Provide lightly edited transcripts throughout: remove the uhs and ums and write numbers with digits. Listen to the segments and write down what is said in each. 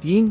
3،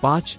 5،